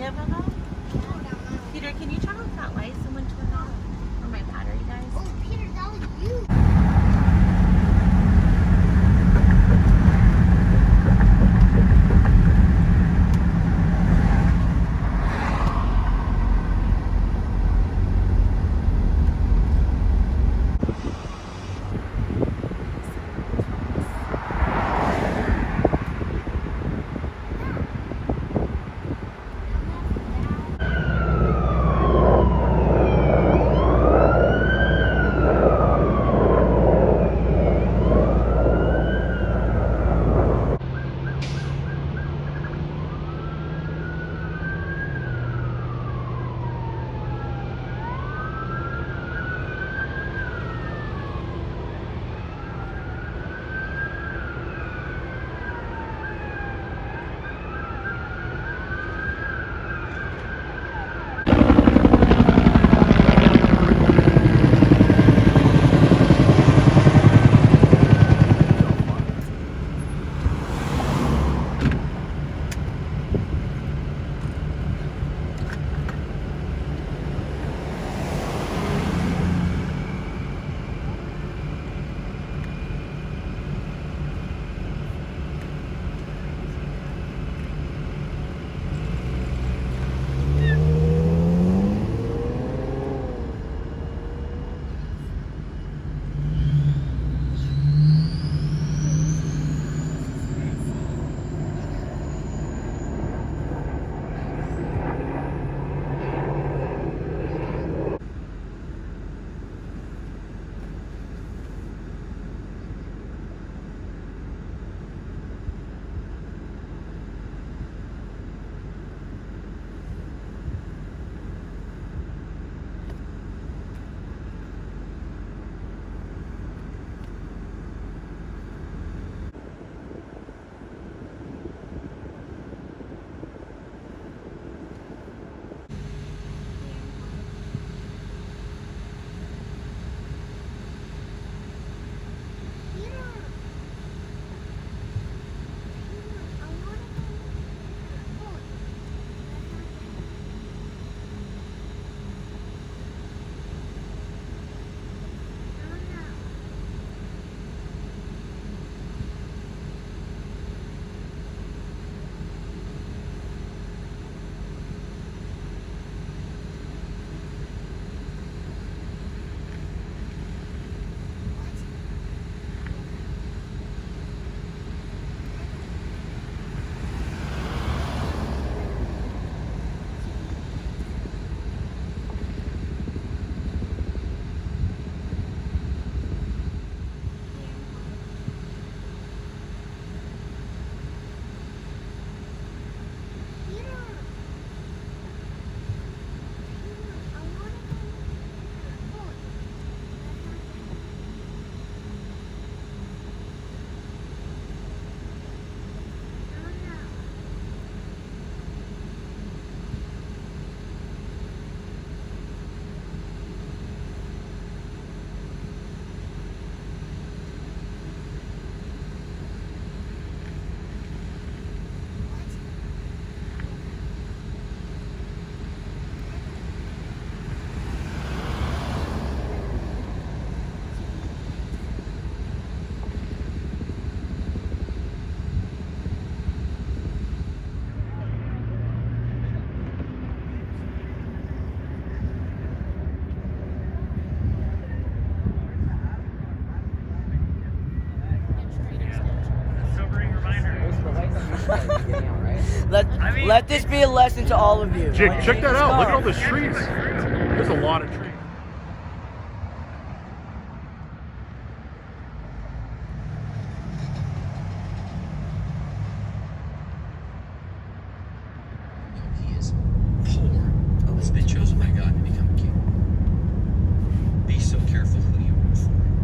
negative of them? Peter, can you turn off that light? Someone turned off for my battery, guys. Oh, Peter, that was you. Let this be a lesson to all of you. Jake, check that out. Look at all the trees. There's a lot of trees. He is poor, has been chosen by God to become king. Be so careful who you root for.